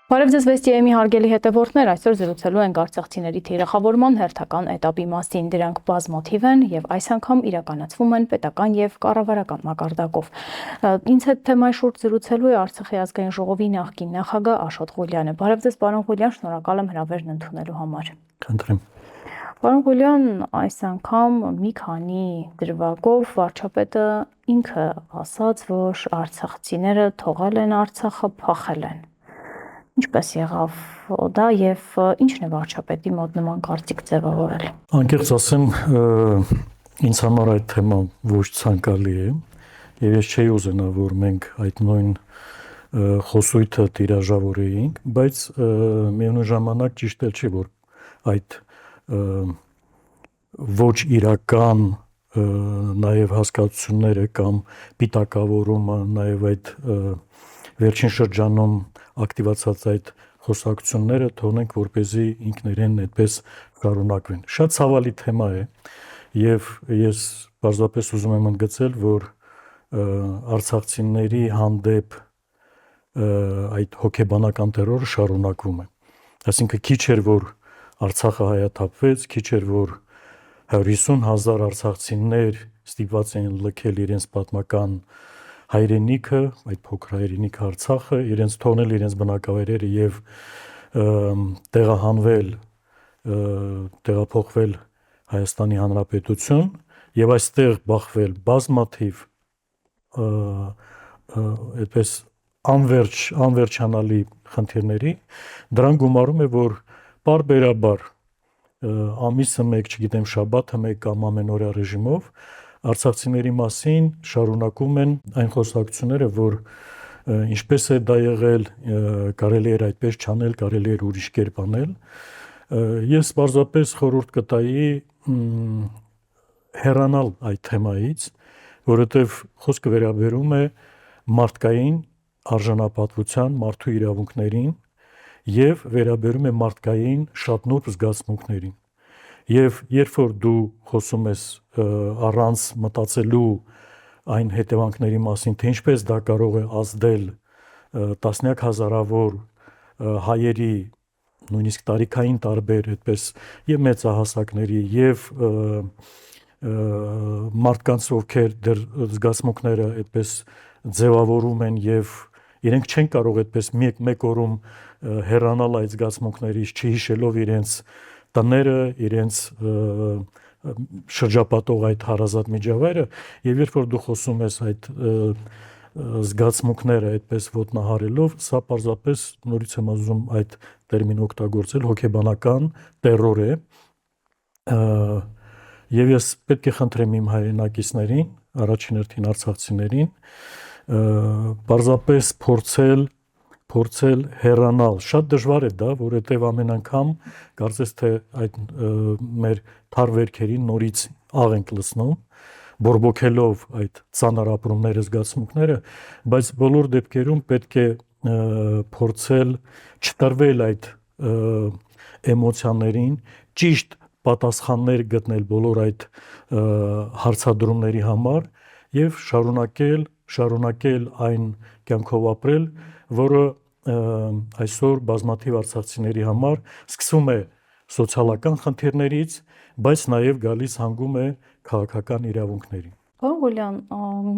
Բարև ձեզ Վեստիեմի հարգելի հետևորդներ, այսօր զրուցելու ենք արցախցիների թիրախավորման հերթական этаպի մասին, դրանք բազմաթիվ են եւ այս անգամ իրականացվում են պետական եւ կառավարական մակարդակով։ Ինձ հետ թեմայի շուրջ զրուցելու է Արցախի ազգային ժողովի նախկին նախագահ Աշոտ Ղուլյանը։ Բարև ձեզ պարոն Ղուլյան, շնորհակալ եմ հրավերն ընդունելու համար։ Խնդրեմ։ Պարոն Ղուլյան, այս անգամ մի քանի դրվագով վարչապետը ինքը ասաց, որ արցախցիները թողել են Արցախը, փախել են։ Ինչպես եղավ դա եւ ինչն է վարչապետի մոտ նման կարծիք ձևավորել։ Անկեղծ ասեմ, ինձ համար այդ թեման ոչ ցանկալի է եւ ես չէի ուզենա, որ մենք այդ նույն խոսույթը տիրաժավորեինք, բայց միևնույն ժամանակ ճիշտ էլ չի, որ այդ ոչ իրական նաեւ հասկացությունները կամ պիտակավորումը, նաեւ այդ վերջին շրջանում ակտիվացած այդ խոսակցությունները թողնենք, որպեսզի ինքներեն այդպես շարունակվեն։ Շատ ցավալի թեմա է եւ ես պարզապես ուզում եմ ընդգծել, որ արցախցիների հանդեպ այդ հոգեբանական տերորը շարունակվում է։ Այսինքն քիչ էր, որ Արցախը հայաթափվեց, քիչ էր, որ 150,000 արցախցիներ ստիպված էին լքել իրենց պատմական հայրենիքը, այդ փոքր հայրենիքը Արցախը, իրենց թողնել իրենց բնակավայրերը եւ տեղահանվել, տեղափոխվել Հայաստանի Հանրապետություն եւ այստեղ բախվել բազմաթիվ այդպես անվերջանալի խնդիրների, դրան գումարում է, որ պարբերաբար ամիսը մեկ, չգիտեմ, շաբաթը մեկ կամ ամենօրյա ռեժիմով արցախցիների մասին շարունակում են այն խոսակցությունները, որ ինչպես է դա եղել, կարելի էր այդպես չանել, կարելի էր ուրիշ կերպ անել։ Ես պարզապես խորհուրդ կտայի հեռանալ այդ թեմայից, որովհետև խոսքը վերաբերում է մարդկային արժանապատվության, մարդու իրավունքներին եւ վերաբերում է մարդկային շատ նուրբ զգացմունքներին։ Եվ երբ որ դու խոսում ես առանց մտածելու այն հետևանքների մասին, թե ինչպես դա կարող է ազդել տասնյակ հազարավոր հայերի, նույնիսկ տարիքային տարբեր, այդպես եւ մեծահասակների եւ մարդկանց, ովքեր դեռ զգացմունքները այդպես ձևավորում են եւ իրենք չեն կարող այդպես մեկ օրում հեռանալ այդ զգացմունքներից, չհիշելով իրենց տները, իրենց շրջապատող այդ հարազատ միջավայրը, եւ երբ որ դու խոսում ես այդ զգացմունքները այդպես ոտնահարելով, սա պարզապես նորից եմ ասում այդ տերմին օգտագործել, հոգեբանական տերոր է։ Եվ ես պետք է խնդրեմ իմ հայրենակիցներին, առաջին հերթին արցախցիներին, պարզապես փորձել հեռանալ։ Շատ դժվար է դա, որովհետև ամեն անգամ կարծես թե այդ մեր թար վերքերին նորից աղ ենք լցնում, բորբոքելով այդ ծանր ապրումները, զգացմունքները, բայց բոլոր դեպքերում պետք է փորձել չտրվել այդ էմոցիաներին, ճիշտ պատասխաններ գտնել բոլոր այդ հարցադրումների համար եւ շարունակել այն կյանքով ապրել, որը այսօր բազմաթիվ արցախցիների համար սկսվում է սոցիալական խնդիրներից, բայց նաև գալիս հանգում է քաղաքական իրավունքների։ Պարոն Ղուլյան,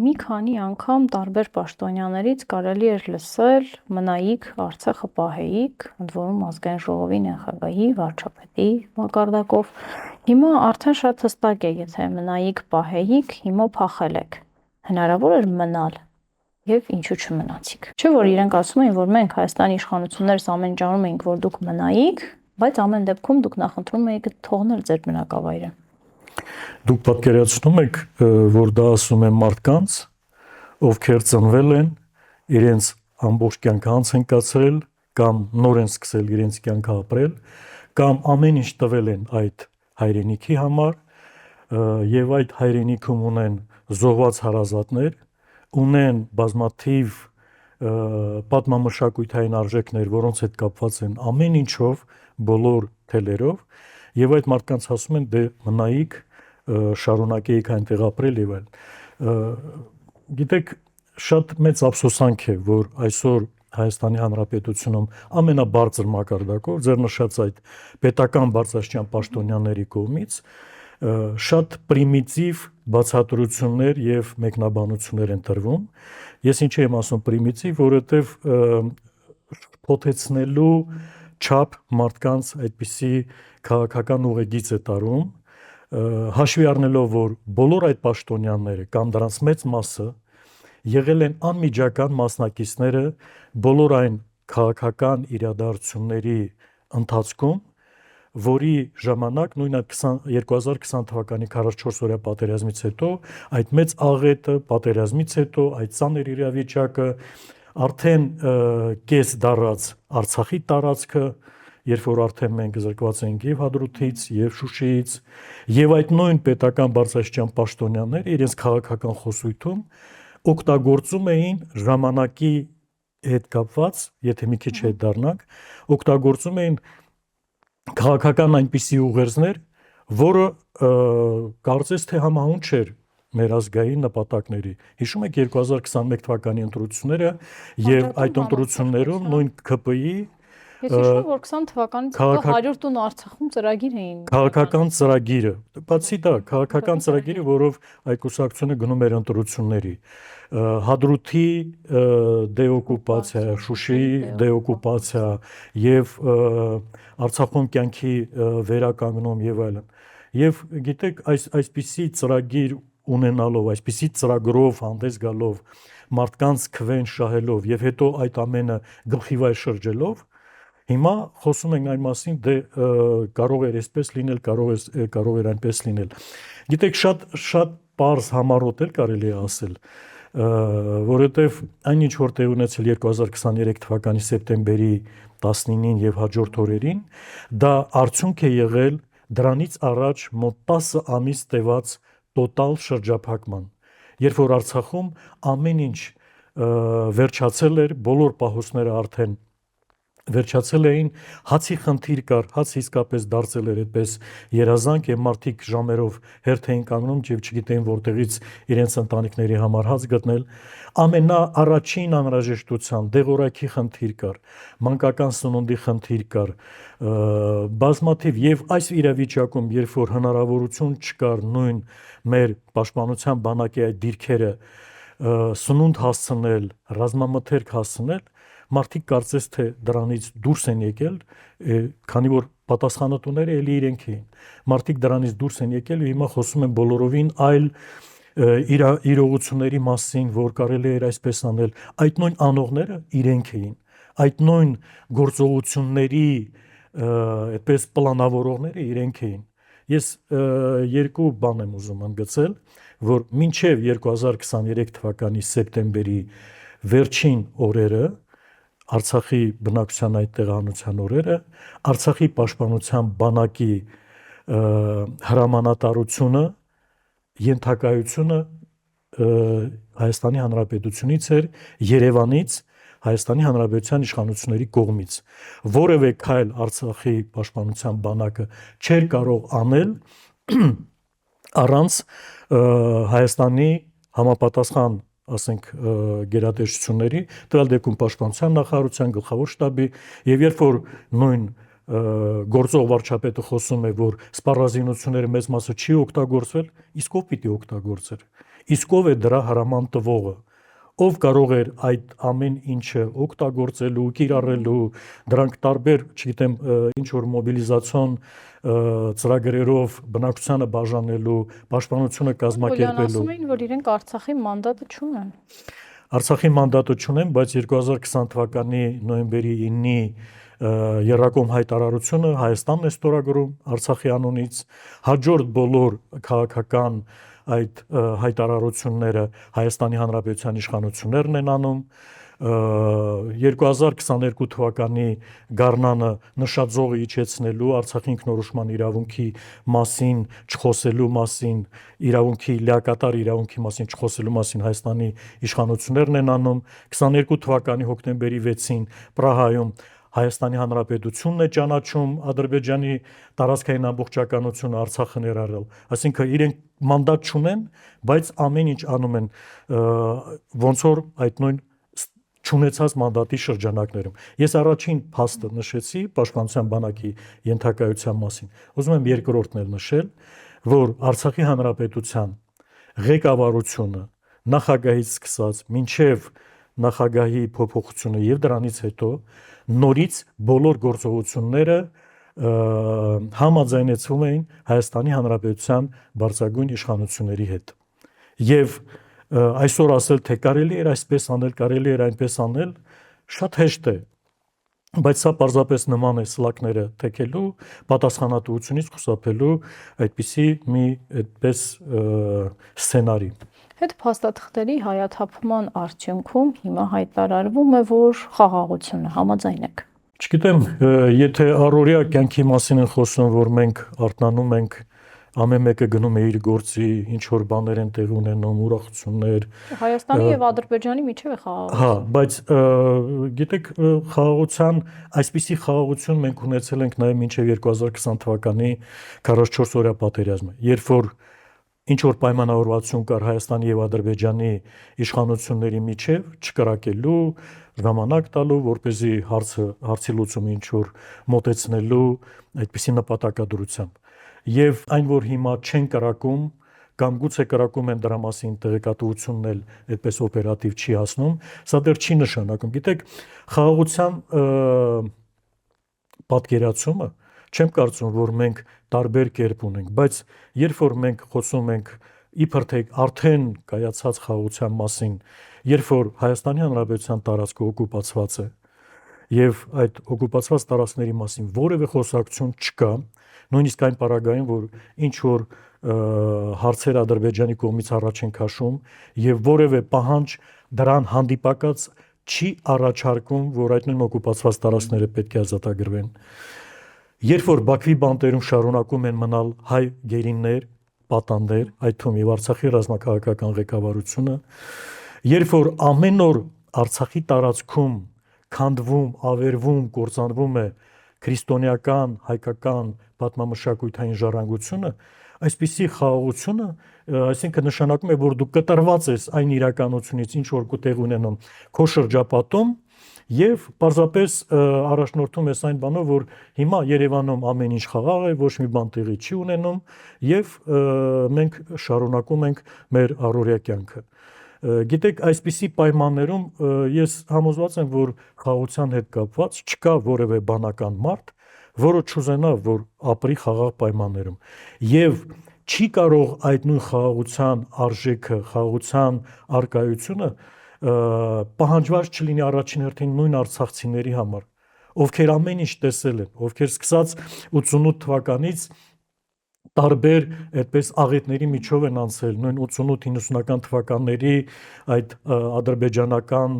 մի քանի անգամ տարբեր պաշտոնյաներից կարելի էր լսել մնայիք Արցախը պահեիք, ընդ որում ազգային ժողովի նախագահի, վարչապետի մակարդակով։ Հիմա արդեն շատ հստակ է, եթե մնայիք պահեիք, հիմա փախել եք։ Հնարավոր էր մնալ եւ ինչու չմնացիք։ Չէ՞ որ իրենք ասում էին, որ մենք Հայաստանի իշխանություններս ամեն ջանում էինք, որ դուք մնայիք, բայց ամեն դեպքում դուք նախընտրում եք թողնել ձեր բնակավայրը։ Դուք պատկերացնում եք, որ դա ասում են մարդկանց, ովքեր ծնվել են, իրենց ամբողջ կյանքը անց են կացրել, կամ նոր են սկսել իրենց կյանքը ապրել, կամ ամեն ինչ տվել են այդ հայրենիքի համար, եւ այդ հայրենիքում ունեն զոհված հարազատներ, ունեն բազմաթիվ պատմամշակութային արժեքներ, որոնց հետ կապված են ամեն ինչով, բոլոր թելերով, եւ այդ մարդկանց ասում են դե մնայիք, շարունակեիք այնտեղ ապրել եւ այլն։ Գիտեք, շատ մեծ ափսոսանք է, որ այսօր Հայաստանի Հանրապետությունում ամենաբարձր մակարդակով ձեր նշած այդ պետական բարձրաստիճան պաշտոնյաների կողմից շատ պրիմիտիվ բացատրություններ եւ մեկնաբանություններ են տրվում։ Ես ինչի եմ ասում պրիմիտիվ, որովհետեւ փոթեցնելու չափ մարդկանց այդպիսի քաղաքական ուղեգիծ է տարում, հաշվի առնելով, որ բոլոր այդ պաշտոնյաները կամ դրանց մեծ մասը եղել են անմիջական մասնակիցները բոլոր այն քաղաքական իրադարձությունների ընթացքում, որի ժամանակ նույն այդ 2020 թվականի 44-օրյա պատերազմից հետո այդ մեծ աղետը, պատերազմից հետո այդ ծանր իրավիճակը արդեն կես դարած Արցախի տարածքը, երբ որ արդեն մենք զրկված ենք եւ Հադրութից, եւ Շուշիից, եւ այդ նույն պետական բարձրաստիճան պաշտոնյաները իրենց քաղաքական խոսույթում օգտագործում էին ժամանակի հետ կապված, եթե մի քիչ հետ դառնանք, օգտագործում էին քաղաքական այնպիսի ուղերձներ, որը կարծես թե համահունչ էր մեր ազգային նպատակների։ Հիշում եք 2021 թվականի ընտրությունները եւ այդ ընտրություններում նույն ԿՊԻ Ես հիշում եմ, որ 20 թվականից հետո 100 տուն Արցախում ծրագիր էին։ Քաղաքական ծրագիրը, բացի դա, քաղաքական ծրագիրը, որով այդ կուսակցությունը գնում էր ընտրությունների։ Հադրութի դեօկուպացիա, Շուշիի դեօկուպացիա եւ Արցախում կյանքի վերականգնում եւ այլն։ Եվ գիտեք, այսպիսի ծրագիր ունենալով, այսպիսի ծրագրով հանդես գալով, մարդկանց քվեն շահելով եւ հետո այդ ամենը գլխիվայր շրջելով, հիմա խոսում ենք այն մասին, դե կարող էր այսպես լինել, կարող էր այնպես լինել։ Գիտեք, շատ պարզ համառոտ էլ կարելի է ասել, որովհետև այն ինչ որ տեղ ունեցել 2023 թվականի սեպտեմբերի 19-ին եւ հաջորդ օրերին, դա արդյունք է եղել դրանից առաջ մոտ 10 ամիս տևած տոտալ շրջափակման, երբ որ Արցախում ամեն ինչ վերջացել էր, բոլոր պահոստները արդեն վերջացել էին, հացի խնդիր կար, հաց իսկապես դարձել էր այդպես երազանք եւ մարդիկ ժամերով հերթ էին կանգնում եւ չգիտեին որտեղից իրենց ընտանիքների համար հաց գտնել, ամենաառաջին անհրաժեշտության դեղորայքի խնդիր կար, մանկական սնունդի խնդիր կար, բազմաթիվ եւ այս իրավիճակում, երբ որ հնարավորություն չկար նույն մեր պաշտպանության բանակի այդ դիրքերը սնունդ հասցնել, ռազմամթերք հասցնել, մարդիկ կարծես թե դրանից դուրս են եկել, քանի որ պատասխանատուները էլի իրենք էին։ Մարդիկ դրանից դուրս են եկել ու հիմա խոսում են բոլորովին այլ իրողությունների մասին, որ կարելի էր այսպես անել, այդ նույն անողները իրենք էին։ Այդ նույն գործողությունների այդպես պլանավորողները իրենք էին։ Ես երկու բան եմ ուզում ընդգծել, որ մինչև 2023 թվականի սեպտեմբերի վերջին օրերը Արցախի բնակչության այդ տեղանության օրերը, Արցախի պաշտպանության բանակի հրամանատարությունը, ենթակայությունը Հայաստանի Հանրապետությունից էր, Երևանից, Հայաստանի Հանրապետության իշխանությունների կողմից։ Որևէ քայլ Արցախի պաշտպանության բանակը չէր կարող անել առանց Հայաստանի համապատասխան ասենք գերատեսչությունների, տվյալ դեպքում պաշտպանության նախարարության գլխավոր շտաբի եւ երբ որ նույն գործող վարչապետը խոսում է, որ սպառազինությունները մեծ մասը չի օգտագործվել, իսկ ով պիտի օգտագործեր։ Իսկ ով է դրա հրաման տվողը։ Ով կարող էր այդ ամեն ինչը օգտագործելու, կիրառելու, դրանք տարբեր, չգիտեմ, ինչ որ մոբիլիզացիոն ծրագրերով բնակչությանը բաժանելու, պաշտպանությունը կազմակերպելու։ Ասում էին, որ իրենք Արցախի մանդատը չունեն։ Արցախի մանդատը չունեն, բայց 2020 թվականի նոյեմբերի 9-ի Եռակոմ հայտարարությունը Հայաստանն է ստորագրում Արցախի անունից, հաջորդ բոլոր քաղաքական այդ հայտարարությունները Հայաստանի Հանրապետության իշխանություններն են անում, 2022 թվականի գարնանը նշաձողը իջեցնելու, Արցախի ինքնորոշման իրավունքի մասին չխոսելու մասին, իրավունքի լիակատար իրավունքի մասին չխոսելու մասին Հայաստանի իշխանություններն են անում, 22 թվականի հոկտեմբերի 6-ին Պրահայում Հայաստանի Հանրապետությունն է ճանաչում Ադրբեջանի տարածքային ամբողջականությունը Արցախը ներառել, այսինքն իրենք մանդատ չունեն, բայց ամեն ինչ անում են ոնց որ այդ նույն չունեցած մանդատի շրջանակներում։ Ես առաջին փաստը նշեցի Պաշտպանության բանակի ենթակայության մասին։ Ուզում եմ երկրորդն էլ նշել, որ Արցախի հանրապետության ղեկավարությունը նախագահից սկսած մինչև նախագահի փոփոխությունը եւ դրանից հետո նորից բոլոր գործողությունները համաձայնեցվում էին Հայաստանի Հանրապետության բարձրագույն իշխանությունների հետ։ Եվ այսօր ասել, թե կարելի էր այսպես անել, կարելի էր այնպես անել, շատ հեշտ է, բայց սա պարզապես նման է սլակները թեքելու, պատասխանատվությունից խուսափելու այդպիսի մի այդպես սցենարի։ Հետ փաստաթղթերի հայաթափման արդյունքում հիմա հայտարարվում է, որ խաղաղությունը համաձայն եք։ Չգիտեմ, եթե առօրյա կյանքի մասին են խոսում, որ մենք արթնանում ենք, ամեն մեկը գնում է իր գործի, ինչ որ բաներ են տեղի ունենում, ուրախություններ։ Հայաստանի եւ Ադրբեջանի միջև է խաղաղություն։ Հա, բայց գիտեք, խաղաղության, այսպիսի խաղաղություն մենք ունեցել ենք նաեւ մինչեւ 2020 թվականի 44 օրյա պատերազմը, երբ որ ինչ որ պայմանավորվածություն կար Հայաստանի եւ Ադրբեջանի իշխանությունների միջև չկրակելու, ժամանակ տալու, որպեսզի հարցի լուծումը ինչ որ մոտեցնելու այդպիսի նպատակադրությամբ։ Եվ այն, որ հիմա չեն կրակում կամ գուցե կրակում են, դրա մասին տեղեկատվությունն էլ այդպես օպերատիվ չի հասնում, սա դեռ չի նշանակում։ Գիտեք, խաղաղության պատկերացումը չեմ կարծում, որ մենք տարբեր կերպ ունենք, բայց երբ որ մենք խոսում ենք իբր թե արդեն կայացած խաղաղության մասին, երբ որ Հայաստանի Հանրապետության տարածքը օկուպացված է եւ այդ օկուպացված տարածքների մասին որևէ խոսակցություն չկա, նույնիսկ այն պարագային, որ ինչ որ հարցեր Ադրբեջանի կողմից առաջ են քաշում եւ որևէ պահանջ դրան հանդիպակաց չի առաջարկում, որ այդ նույն օկուպացված տարածքները պետք է ազատագրվեն։ Երբ որ Բաքվի բանտերում շարունակում են մնալ հայ գերիներ, պատանդեր, այդ թվում եւ Արցախի ռազմաքաղաքական ղեկավարությունը, երբ որ ամեն օր Արցախի տարածքում քանդվում, ավերվում, կործանվում է քրիստոնեական, հայկական պատմամշակութային ժառանգությունը, այսպիսի խաղաղությունը, այսինքն նշանակում է, որ դու կտրված ես այն իրականությունից, ինչ որ կտեղ ունենում քո շրջապատում եւ պարզապես առաջնորդում ես այն բանով, որ հիմա Երևանում ամեն ինչ խաղաղ է, ոչ մի բան տեղի չի ունենում եւ մենք շարունակում ենք մեր առօրյա կյանքը։ Գիտեք, այսպիսի պայմաններում ես համոզված եմ, որ խաղաղության հետ կապված չկա որևէ բանական մարդ, որը չուզենա, որ ապրի խաղաղ պայմաններում եւ չի կարող այդ նույն խաղաղության արժեքը, խաղաղության արկայությունը պահանջված չլինի առաջին հերթին նույն արցախցիների համար, ովքեր ամեն ինչ տեսել են, ովքեր սկսած 88 թվականից տարբեր այդպես աղետների միջով են անցել, նույն 88-90-ական թվականների այդ ադրբեջանական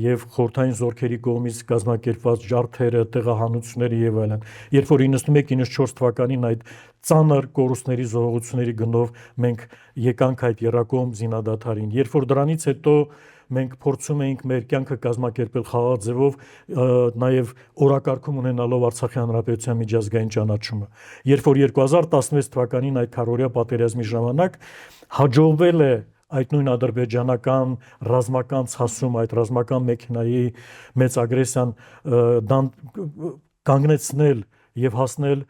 եւ խորհրդային զորքերի կողմից կազմակերպված ջարդերը, տեղահանությունները եւ այլն։ Երբ որ 91-94 թվականին այդ ծանր կորուստների զոհողությունների գնով մենք եկանք այդ երակոմ զինադադարին, երբ որ դրանից հետո մենք փորձում էինք մեր կյանքը կազմակերպել խաղաղ ձևով, նաև օրակարգում ունենալով Արցախի Հանրապետության միջազգային ճանաչումը։ Երբ որ 2016 թվականին այդ քառօրյա պատերազմի ժամանակ հաջողվել է այդ նույն ադրբեջանական ռազմական ցասում, այդ ռազմական մեքենայի մեծ ագրեսիան կանգնեցնել եւ հասնել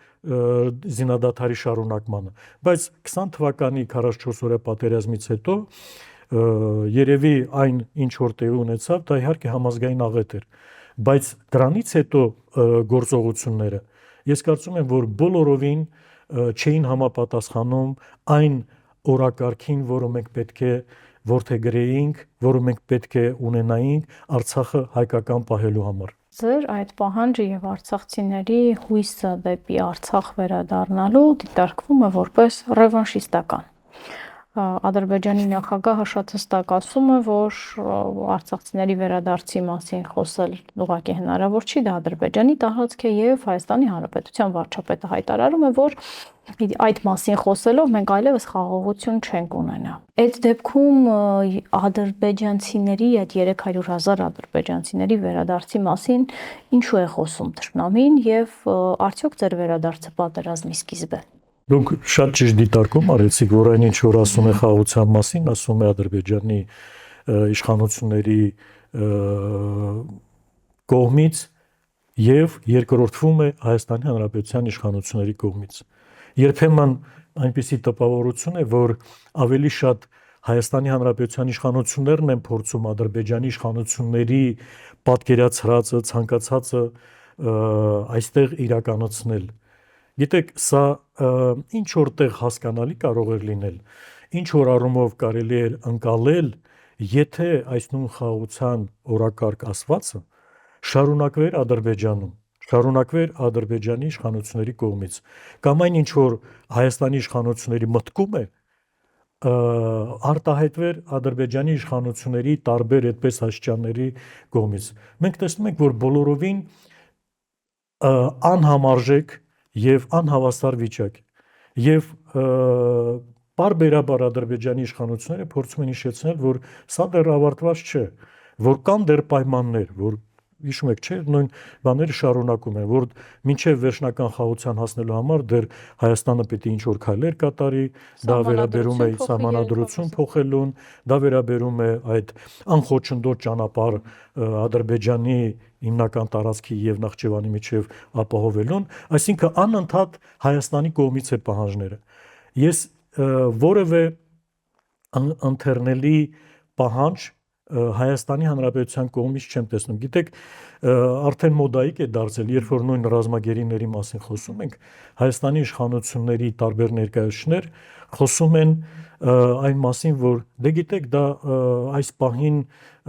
զինադադարի շարունակմանը, բայց 20 թվականի 44 օրյա պատերազմից հետո երևի այն ինչ որ տեղի ունեցավ, դա իհարկե համազգային աղետ էր, բայց դրանից հետո գործողությունները ես կարծում եմ, որ բոլորովին չէին համապատասխանում այն օրակարգին, որը մենք պետք է որդեգրեինք, որը մենք պետք է ունենայինք Արցախը հայկական պահելու համար։ Ձեր այդ պահանջը եւ արցախցիների հույսը դեպի Արցախ վերադառնալու դիտարկվում է որպես ռևանշիստական։ Ադրբեջանի նախագահը շատ հստակ ասում է, որ արցախցիների վերադարձի մասին խոսել ուղղակի հնարավոր չի, դա Ադրբեջանի տարածք է եւ Հայաստանի Հանրապետության վարչապետը հայտարարում է, որ այդ մասին խոսելով մենք այլևս խաղաղություն չենք ունենա։ Այդ դեպքում ադրբեջանցիների, այդ 300,000 ադրբեջանցիների վերադարձի մասին ինչու է խոսում թշնամին եւ արդյոք ձեր վերադարձը պատերազմի սկիզբ է։ Դուք շատ ճիշտ դիտարկում արեցիք, որ այն ինչ որ ասում է խաղաղության մասին, ասում է Ադրբեջանի իշխանությունների կողմից եւ երկրորդվում է Հայաստանի Հանրապետության իշխանությունների կողմից։ Երբեմն այնպիսի տպավորություն է, որ ավելի շատ Հայաստանի Հանրապետության իշխանություններն են փորձում Ադրբեջանի իշխանությունների պատկերացրածը, ցանկացածը այստեղ իրականացնել։ Գիտեք, սա ինչ որտեղ հասկանալի կարող էր լինել, ինչ որ առումով կարելի էր ընկալել, եթե այս նույն խաղաղության օրակարգ ասվածը շարունակվեր Ադրբեջանում, շարունակվեր Ադրբեջանի իշխանությունների կողմից, կամ այն ինչ որ Հայաստանի իշխանությունների մտքում է, արտահայտվեր Ադրբեջանի իշխանությունների տարբեր այդպես աստիճանների կողմից։ Մենք տեսնում ենք, որ բոլորովին անհամարժեք եւ անհավասար վիճակ է։ Եվ պարբերաբար Ադրբեջանի իշխանությունները փորձում են հիշեցնել, որ սա դեռ ավարտված չէ, որ կան դեռ պայմաններ, որ հիշում եք, չէ, նույն բաները շարունակում են, որ մինչև վերջնական խաղաղության հասնելու համար դեռ Հայաստանը պետք է ինչ-որ քայլեր կատարի, դա վերաբերում է սահմանադրություն փոխելուն, դա վերաբերում է այդ անխոչնդոտ ճանապարհ Ադրբեջանի հիմնական տարածքի եւ Նախճեվանի միջև ապահովելուն, այսինքն անընդհատ Հայաստանի կողմից է պահանջները։ Ես որևէ ընթեռնելի պահանջ Հայաստանի Հանրապետության կողմից չեմ տեսնում։ Գիտեք, արդեն մոդայիկ է դարձել, երբ որ նույն ռազմագերիների մասին խոսում ենք, Հայաստանի իշխանությունների տարբեր ներկայացուցիչներ խոսում են այն մասին, որ դե գիտեք, դա այս պահին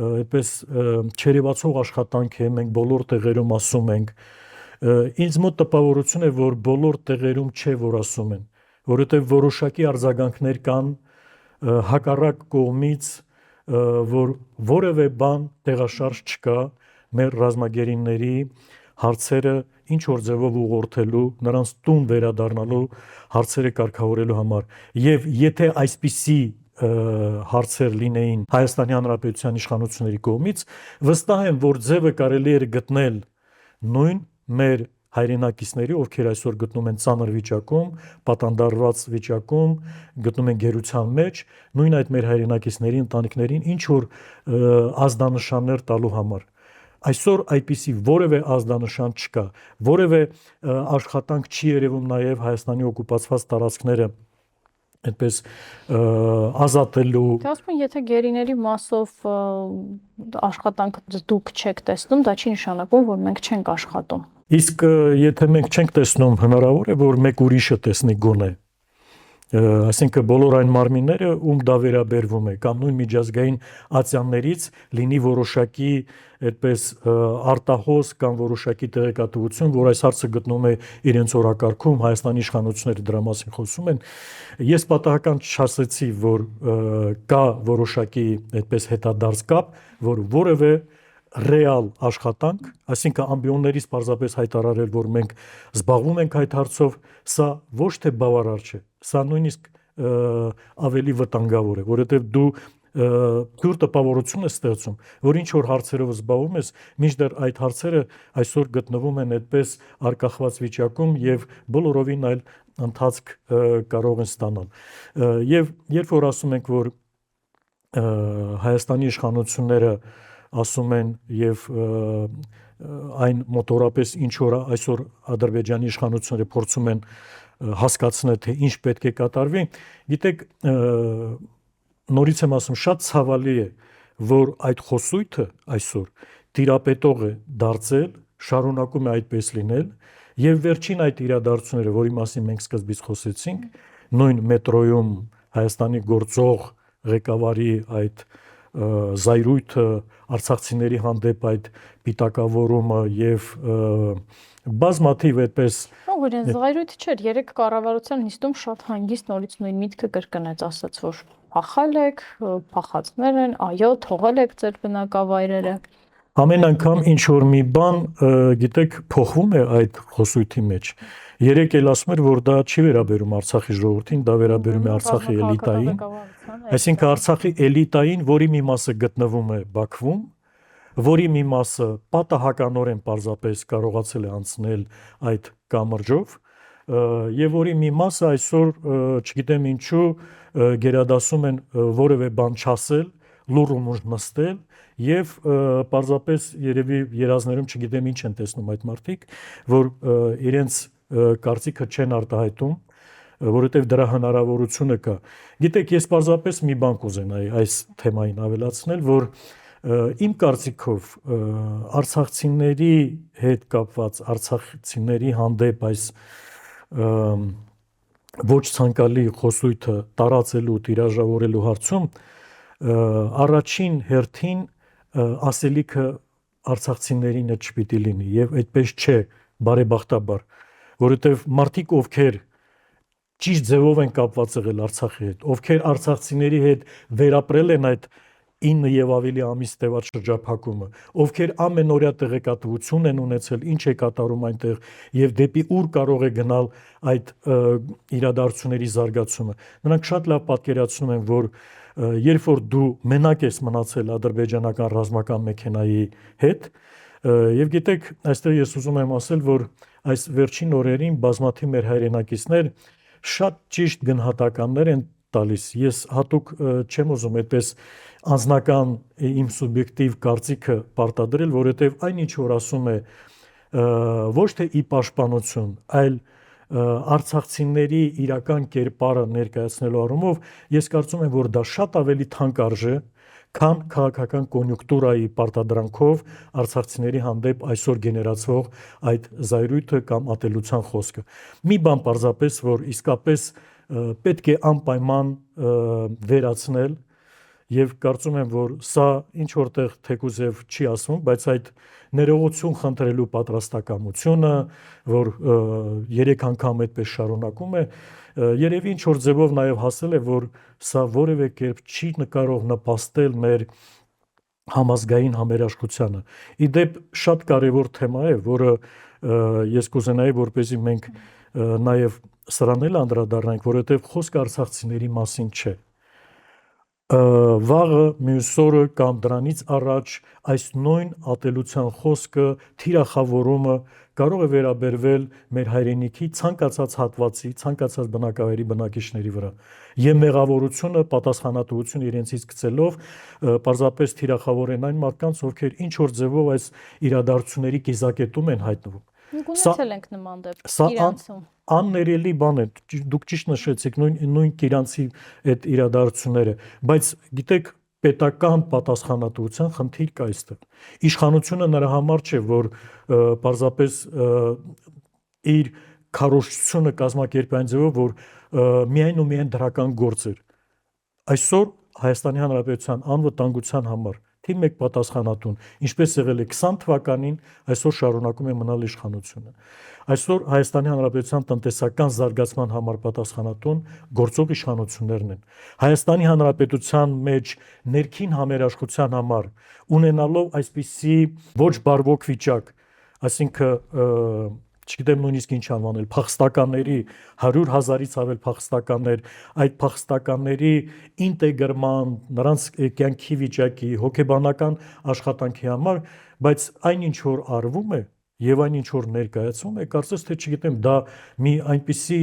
այդպես չերևացող աշխատանք է, մենք բոլոր տեղերում ասում ենք։ Ինձ մոտ տպավորություն է, որ բոլոր տեղերում չէ, որ ասում են, որովհետև որոշակի արձագանքներ կան հակառակ կողմից, որ որևէ բան տեղաշարժ չկա մեր ռազմագերիների հարցերը ինչ որ ձևով ուղղորդելու, նրանց տուն վերադառնալու հարցերը կարգավորելու համար։ Եվ եթե այսպիսի հարցեր լինեին Հայաստանի Հանրապետության իշխանությունների կողմից, վստահ եմ, որ ձևը կարելի էր գտնել նույն մեր հայրենակիցների, ովքեր այսօր գտնում են ծանր վիճակում, պատանդարված վիճակում, գտնում են գերության մեջ, նույն այդ մեր հայրենակիցների ընտանիքներին ինչ որ ազդանշաններ տալու համար։ Այսօր այդպիսի որևէ ազդանշան չկա, որևէ աշխատանք չի երևում նաև Հայաստանի օկուպացված տարածքները այդպես ազատելու։ Դե ասում են, եթե գերիների մասով աշխատանք դուք չեք տեսնում, դա չի նշանակում, որ մենք չենք աշխատում։ Իսկ եթե մենք չենք տեսնում, հնարավոր է, որ մեկ ուրիշը տեսնի գոնե։ Այսինքն բոլոր այն մարմինները, ում դա վերաբերվում է, կամ նույն միջազգային ատյաններից լինի որոշակի այդպես արտահոս կամ որոշակի տեղեկատվություն, որ այս հարցը գտնում է իրենց օրակարգում, Հայաստանի իշխանությունները դրա մասին խոսում են։ Ես պատահական չասեցի, որ կա որոշակի այդպես հետադարձ կապ, որ որևէ ռեալ աշխատանք, այսինքն ամբիոններից պարզապես հայտարարել, որ մենք զբաղվում ենք այդ հարցով, սա ոչ թե բավարար չէ, սա նույնիսկ ավելի վտանգավոր է, որովհետև դու թյուր տպավորություն ես ստեղծում, որ ինչ որ հարցերով զբաղվում ես, մինչդեռ այդ հարցերը այսօր գտնվում են այդպես արկախված վիճակում եւ բոլորովին այլ ընթացք կարող են ստանալ։ Եվ երբ որ ասում ենք, որ Հայաստանի իշխանությունները ասում են եւ այն մոտորապես ինչ որ այսօր Ադրբեջանի իշխանությունները փորձում են հասկացնել, թե ինչ պետք է կատարվի, գիտեք, նորից եմ ասում, շատ ցավալի է, որ այդ խոսույթը այսօր տիրապետող է դարձել, շարունակում է այդպես լինել եւ վերջին այդ իրադարձությունները, որի մասին մենք սկզբից խոսեցինք, նույն մետրոյում Հայաստանի գործող ղեկավարի այդ զայրույթը, արցախցիների հանդեպ այդ պիտակավորումը եւ բազմաթիվ այդպես Օրեն զայրույթ չէր, երեք կառավարության նիստում շատ հանգիստ նորից նույն միտքը կրկնեց, ասաց, որ փախալ եք, փախածներ են, այո, թողել եք ձեր բնակավայրերը։ Ամեն անգամ ինչ որ մի բան, գիտեք, փոխվում է այդ խոսույթի մեջ։ Երեք էլ ասում էր, որ դա չի վերաբերում Արցախի ժողովրդին, դա վերաբերում է Արցախի էլիտային, այսինքն Արցախի էլիտային, որի մի մասը գտնվում է Բաքվում, որի մի մասը պատահականորեն պարզապես կարողացել է անցնել այդ կամրջով, եւ որի մի մասը այսօր, չգիտեմ ինչու, գերադասում են որևէ բան չասել, լուրումուր նստել եւ պարզապես երևի երազներում չգիտեմ ինչ են տեսնում այդ մարդիկ, որ իրենց կարծիքը չեն արտահայտում, որովհետեւ դրա հնարավորությունը կա։ Գիտեք, ես պարզապես մի բան կուզենայի այս թեմային ավելացնել, որ իմ կարծիքով արցախցիների հետ կապված, արցախցիների հանդեպ այս ոչ ցանկալի խոսույթը տարածելու, տիրաժավորելու հարցում առաջին հերթին ասելիքը արցախցիներին է չպիտի լինի եւ այդպես չէ բարեբախտաբար, որովհետեւ մարդիկ ովքեր ճիշտ ձևով են կապված եղել Արցախի հետ, ովքեր արցախցիների հետ վերապրել են այդ 9 եւ ավելի ամիս տևած շրջափակումը, ովքեր ամենօրյա տեղեկատվություն են ունեցել, ինչ է կատարում այնտեղ եւ դեպի ուր կարող է գնալ այդ իրադարձությունների զարգացումը, նրանք շատ լավ պատկերացնում են, որ երբ որ դու մենակ ես մնացել ադրբեջանական ռազմական մեքենայի հետ եւ գիտեք, այստեղ ես ուզում եմ ասել, որ այս վերջին օրերին բազմաթիվ մեր հայրենակիցներ շատ ճիշտ գնահատականներ են տալիս։ Ես հատուկ չեմ ուզում այդպես անձնական իմ սուբյեկտիվ կարծիքը պարտադրել, որովհետև այն ինչ որ ասում է ոչ թե ի պաշտպանություն, այլ արցախցիների իրական կերպարը ներկայացնելու առումով, ես կարծում եմ, որ դա շատ ավելի թանկ արժե, քան քաղաքական կոնյունկտուրայի պարտադրանքով արցախցիների հանդեպ այսօր գեներացվող այդ զայրույթը կամ ատելության խոսքը։ Մի բան պարզապես, որ իսկապես պետք է անպայման վերացնել եւ կարծում եմ, որ սա ինչ որտեղ թեկուզ եւ չի ասվում, բայց այդ ներողություն խնդրելու պատրաստակամությունը, որ 3 անգամ այդպես շարունակում է, երևի ինչ որ ձևով նաեւ հասել է, որ սա որևէ կերպ չի կարող նպաստել մեր համազգային համերաշխությանը։ Իդեպ շատ կարևոր թեմա է, որը ես կուզենայի, որպեսզի մենք նաեւ սրան էլ անդրադառնանք, որովհետեւ խոսքը արցախցիների մասին չէ։ Վաղը մյուս օրը կամ դրանից առաջ այս նույն ատելության խոսքը, թիրախավորումը կարող է վերաբերվել մեր հայրենիքի ցանկացած հատվածի, ցանկացած բնակավայրի բնակիչների վրա եւ մեղավորությունը, պատասխանատվությունը իրենցից գցելով պարզապես թիրախավոր են այն մարդկանց, ովքեր ինչ որ ձևով այս իրադարձությունների կիզակետում են հայտնվում։ Ունեցել ենք նման դեպք Իրանցում։ Աններելի բան է, դուք ճիշտ նշեցիք նույն Իրանցի այդ իրադարձությունները, բայց գիտեք, պետական պատասխանատվության խնդիր կա այստեղ։ Իշխանությունը նրա համար չէ, որ պարզապես իր քարոզչությունը կազմակերպի այն ձևով, որ միայն ու միայն դրական գործ էր։ Այսօր Հայաստանի Հանրապետության անվտանգության համար թիվ 1 պատասխանատուն, ինչպես եղել է 20 թվականին, այսօր շարունակում է մնալ իշխանությունը։ Այսօր Հայաստանի Հանրապետության տնտեսական զարգացման համար պատասխանատուն գործող իշխանություններն են։ Հայաստանի Հանրապետության մեջ ներքին համերաշխության համար ունենալով այսպիսի ոչ բարվոք վիճակ, այսինքն չգիտեմ նույնիսկ ինչ անվանել, փախստականների 100,000-ից ավել փախստականներ, այդ փախստականների ինտեգրման, նրանց կյանքի վիճակի, հոգեբանական աշխատանքի համար, բայց այն ինչ որ արվում է եւ այն ինչ որ ներկայացվում է, կարծես թե չգիտեմ, դա մի այնպիսի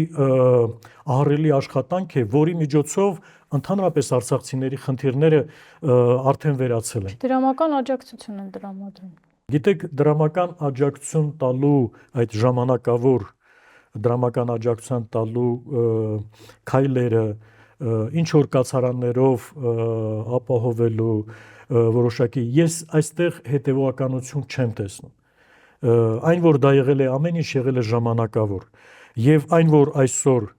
ահռելի աշխատանք է, որի միջոցով ընդհանրապես արցախցիների խնդիրները արդեն վերացել են։ Դրամական աջակցություն են տրամադրում։ Գիտեք, դրամական աջակցություն տալու այդ ժամանակավոր դրամական աջակցության տալու քայլերը ինչ որ կացարաններով ապահովելու որոշակի ես այստեղ հետևողականություն չեմ տեսնում։ Այն որ դա եղել է ամեն ինչ եղել է ժամանակավոր եւ այն որ այսօր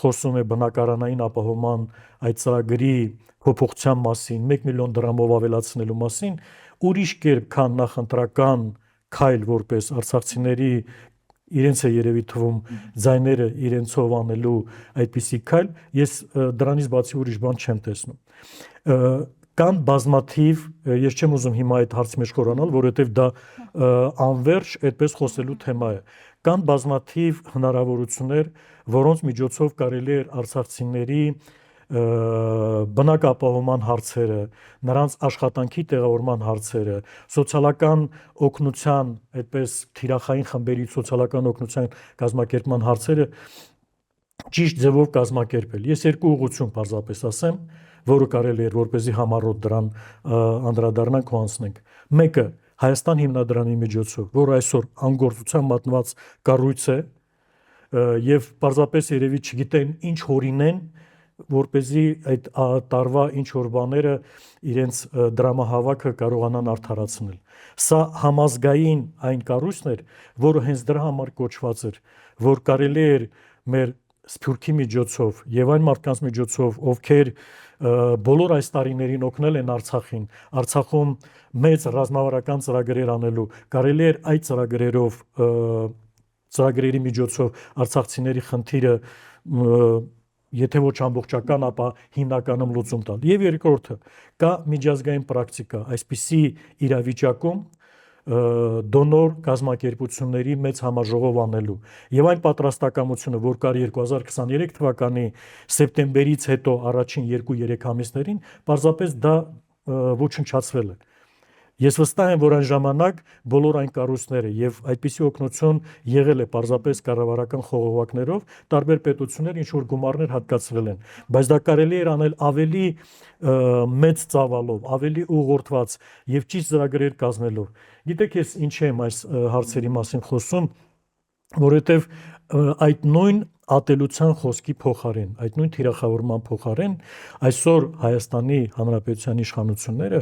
խոսում է բնակարանային ապահովման այդ ծրագրի փոփոխության մասին 1 միլիոն դրամով ավելացնելու մասին ուրիշ կերպ քան նախընտրական քայլ որպես արցախցիների իրենց է երևի թվում ձայները իրենցով անելու այդպիսի քայլ ես դրանից բացի ուրիշ բան չեմ տեսնում կան բազմաթիվ ես չեմ ուզում հիմա այդ հարցի մեջ խորանալ որովհետև դա անverջ այդպես խոսելու թեմա է կան բազմաթիվ հնարավորություններ որոնց միջոցով կարելի է արցախցիների բնակապահովման հարցերը, նրանց աշխատանքի տեղավորման հարցերը, սոցիալական օգնության, այդպես թիրախային խմբերի սոցիալական օգնության կազմակերպման հարցերը ճիշտ ձևով կազմակերպել։ Ես երկու ուղղություն պարզապես ասեմ, որը կարելի էր որպեսզի համառոտ դրան անդրադառնանք ու անցնենք։ Մեկը Հայաստան հիմնադրամի միջոցով, որը այսօր անգործության մատնված կառույց է, եւ պարզապես երևի չգիտեն ինչ հորինեն, որպեսզի այդ տարվա ինչ որ բաները իրենց դրամահավաքը կարողանան արդարացնել։ Սա համազգային այն կառույցն էր, որը հենց դրա համար կոչված էր, որ կարելի էր մեր սփյուռքի միջոցով եւ այն մարդկանց միջոցով, ովքեր բոլոր այս տարիներին օգնել են Արցախին, Արցախում մեծ ռազմավարական ծրագրեր անելու, կարելի էր այդ ծրագրերի միջոցով արցախցիների խնդիրը եթե ոչ ամբողջական, ապա հիմնականում լուծում տալ։ Եվ երկրորդը, կա միջազգային պրակտիկա, այսպիսի իրավիճակում դոնոր կազմակերպությունների մեծ համաժողով անելու եւ այն պատրաստակամությունը, որ կար 2023 թվականի սեպտեմբերից հետո առաջին 2-3 ամիսներին, պարզապես դա ոչնչացվել է։ Ես վստահ եմ, որ այն ժամանակ բոլոր այն կառույցները եւ այդպիսի օգնություն եղել է պարզապես կառավարական խողովակներով, տարբեր պետություններ ինչ որ գումարներ հատկացրել են, բայց դա կարելի էր անել ավելի մեծ ծավալով, ավելի ուղղորդված եւ ճիշտ ծրագրեր կազմելով։ Գիտեք, ես ինչ եմ այս հարցերի մասին խոսում, որովհետեւ այդ նույն ատելության խոսքի փոխարեն, այդ նույն թիրախավորման փոխարեն այսօր Հայաստանի Հանրապետության իշխանությունները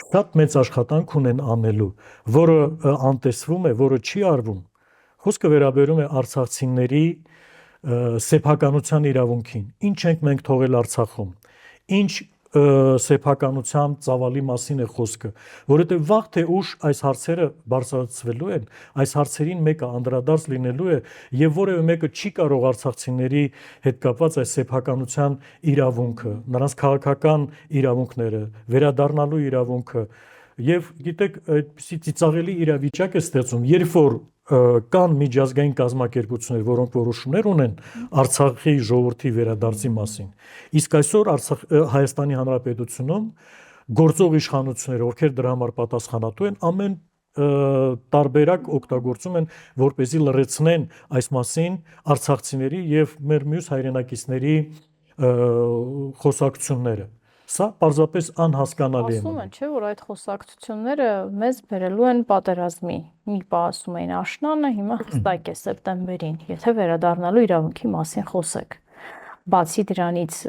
շատ մեծ աշխատանք ունեն անելու, որը անտեսվում է, որը չի արվում։ Խոսքը վերաբերում է արցախցիների սեփականության իրավունքին։ Ինչ ենք մենք թողել Արցախում։ Ինչ սեփականության ծավալի մասին է խոսքը, որովհետև վաղ թե ուշ այս հարցերը բարձրացվելու են, այս հարցերին մեկը անդրադարձ լինելու է եւ որևէ մեկը չի կարող արցախցիների հետ կապված այս սեփականության իրավունքը, նրանց քաղաքական իրավունքները, վերադառնալու իրավունքը եւ գիտեք, այդպիսի ծիծաղելի իրավիճակ է ստեղծում, երբ որ կան միջազգային կազմակերպություններ, որոնք որոշումներ ունեն Արցախի ժողովրդի վերադարձի մասին։ Իսկ այսօր Հայաստանի Հանրապետությունում գործող իշխանությունները, ովքեր դրա համար պատասխանատու են, ամեն տարբերակ օգտագործում են, որպեսզի լրացնեն այս մասին արցախցիների եւ մեր մյուս հայրենակիցների խոսակցությունները։ Սա պարզապես անհասկանալի է։ Ասում են, չէ, որ այդ խոսակցությունները մեզ բերելու են պատերազմի։ Մի բան ասում էին աշնանը, հիմա հստակ է սեպտեմբերին, եթե վերադառնալու իրավունքի մասին խոսեք։ Բացի դրանից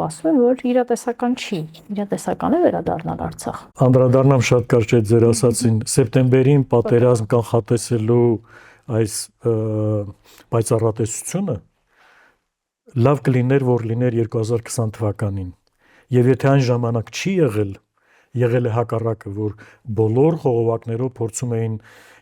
ասում են, որ իրատեսական չի, իրատեսական է վերադառնալ Արցախ։ Անդրադառնամ շատ կարճ այդ ձեր ասացին, սեպտեմբերին պատերազմ կանխատեսելու այս պայծառատեսությունը լավ կլիներ, որ լիներ 2020 թվականին։ Եվ եթե այն ժամանակ չի եղել է հակառակը, որ բոլոր խողովակներով փորձում էին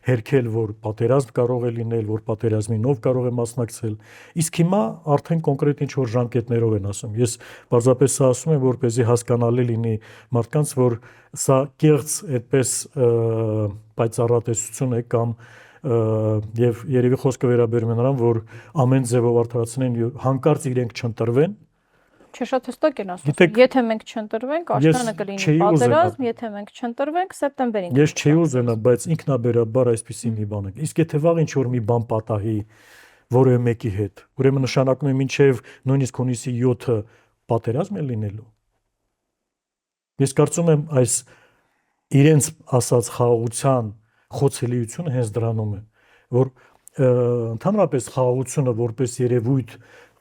հերքել, որ պատերազմ կարող է լինել, որ պատերազմին ով կարող է մասնակցել, իսկ հիմա արդեն կոնկրետ ինչ-որ ժամկետներով են ասում։ Ես պարզապես սա ասում եմ, որպեսզի հասկանալի լինի մարդկանց, որ սա կեղծ այդպես պայծառատեսություն է կամ եւ երևի խոսքը վերաբերում է նրան, որ ամեն ձևով արդարացնեն հանկարծ իրենք չընտրվեն։ Չէ, շատ հստակ են ասում, եթե մենք չընտրվենք, աշնանը կլինի պատերազմ, եթե մենք չընտրվենք, սեպտեմբերին։ Ես չէի ուզենա, բայց ինքնաբերաբար այսպիսի մի բան է։ Իսկ եթե վաղ ինչ-որ մի բան պատահի որևէ մեկի հետ, ուրեմն նշանակում է մինչև նույնիսկ հունիսի 7-ը պատերազմ է լինելու։ Ես կարծում եմ այս իրենց ասած խաղաղության խոցելիությունը հենց դրանում է, որ ընդհանրապես խաղաղությունը որպես երևույթ,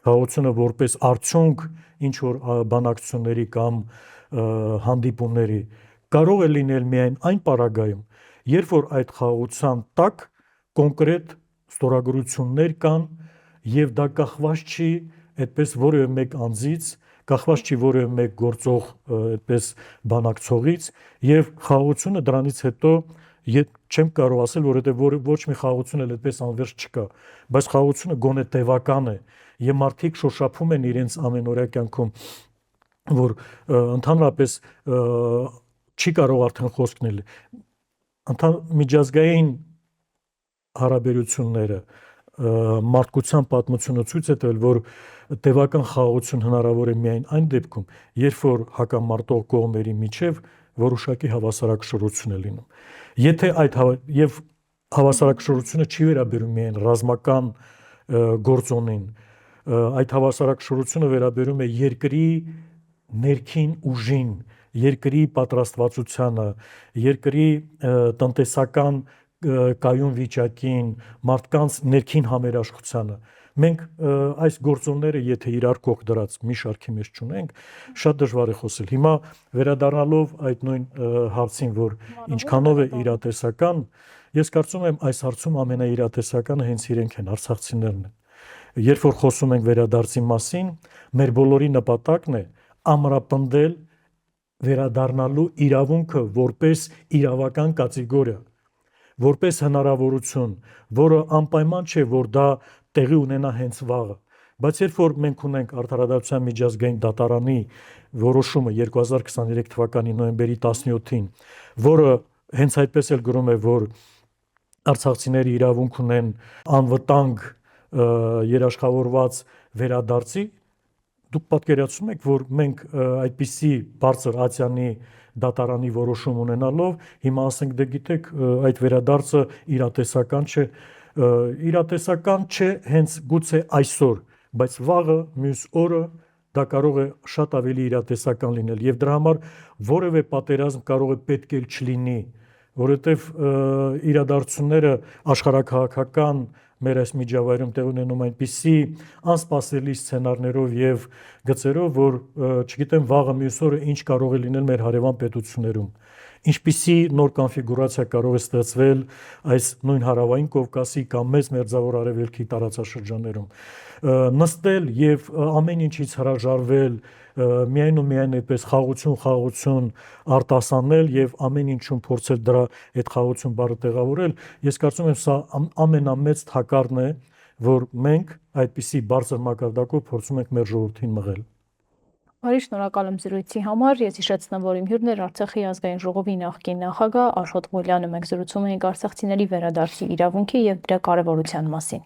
խաղաղությունը որպես արդյունք ինչ որ բանակցությունների կամ հանդիպումների կարող է լինել միայն այն պարագայում, երբ որ այդ խաղաղության տակ կոնկրետ ստորագրություններ կան եւ դա կախված չի այդպես որևէ մեկ անձից, կախված չի որևէ մեկ գործող այդպես բանակցողից եւ խաղաղությունը դրանից հետո չեմ կարող ասել, որովհետեւ ոչ մի խաղաղություն էլ այդպես անվերջ չկա, բայց խաղաղությունը գոնե տևական է եւ մարդիկ շոշափում են իրենց ամենօրյա կյանքում, որ ընդհանրապես չի կարող արդեն խոսքնել։ Միջազգային հարաբերությունները մարդկության պատմությունը ցույց է տվել, որ տևական խաղաղություն հնարավոր է միայն այն դեպքում, երբ որ հակամարտող կողմերի միջև որոշակի հավասարակշռություն է լինում։ Եթե այդ եւ հավասարակշռությունը չի վերաբերում միայն ռազմական գործոնին, այդ հավասարակշռությունը վերաբերում է երկրի ներքին ուժին, երկրի պատրաստվածությանը, երկրի տնտեսական կայուն վիճակին, մարդկանց ներքին համերաշխությանը։ Մենք այս գործոնները, եթե իրար կողք դրած մի շարքի մեջ չունենք, շատ դժվար է խոսել։ Հիմա վերադառնալով այդ նույն հարցին, որ ինչքանով է իրատեսական, ես կարծում եմ այս հարցում ամենաիրատեսականը հենց իրենք են, արցախցիներն են։ Երբ որ խոսում ենք վերադարձի մասին, մեր բոլորի նպատակն է ամրապնդել վերադառնալու իրավունքը որպես իրավական կատեգորիա, որպես հնարավորություն, որը անպայման չէ, որ դա տեղի ունենա հենց վաղը, բայց երբ որ մենք ունենք Արդարադատության միջազգային դատարանի որոշումը 2023 թվականի նոյեմբերի 17-ին, որը հենց այդպես էլ գրում է, որ արցախցիները իրավունք ունեն անվտանգ երաշխավորված վերադարձի, դուք պատկերացնում եք, որ մենք այդպիսի բարձր ատյանի դատարանի որոշում ունենալով, հիմա ասենք դե գիտեք, այդ վերադարձը իրատեսական չէ, իրատեսական չէ հենց գուցե այսօր, բայց վաղը, մյուս օրը դա կարող է շատ ավելի իրատեսական լինել եւ դրա համար որևէ պատերազմ կարող է պետք էլ չլինի, որովհետեւ իրադարձությունները աշխարհաքաղաքական մեր այս միջավայրում տեղ ունենում այնպիսի անսպասելի սցենարներով եւ գծերով, որ չգիտեմ վաղը մյուս օրը ինչ կարող է լինել մեր հարևան պետություններում, ինչպիսի նոր կոնֆիգուրացիա կարող է ստեղծվել այս նույն հարավային Կովկասի կամ մեծ մերձավոր արևելքի տարածաշրջաններում, նստել եւ ամեն ինչից հրաժարվել, միայն ու միայն այդպես խաղություն արտասանել եւ ամեն ինչում փորձել դրա այդ խաղություն բառը տեղավորել, ես կարծում եմ սա ամենամեծ թակարդն է, որ մենք այդպիսի բարձր մակարդակով փորձում ենք մեր ժողովրդին մղել։ Բարի շնորհակալ եմ զրույցի համար։ Ես հիշեցնեմ, որ իմ հյուրն էր Արցախի ազգային ժողովի նախկին նախագահ Աշոտ Ղուլյանը։ Մենք զրուցում էինք արցախցիների վերադարձի իրավունքի եւ դրա կարեւորության մասին։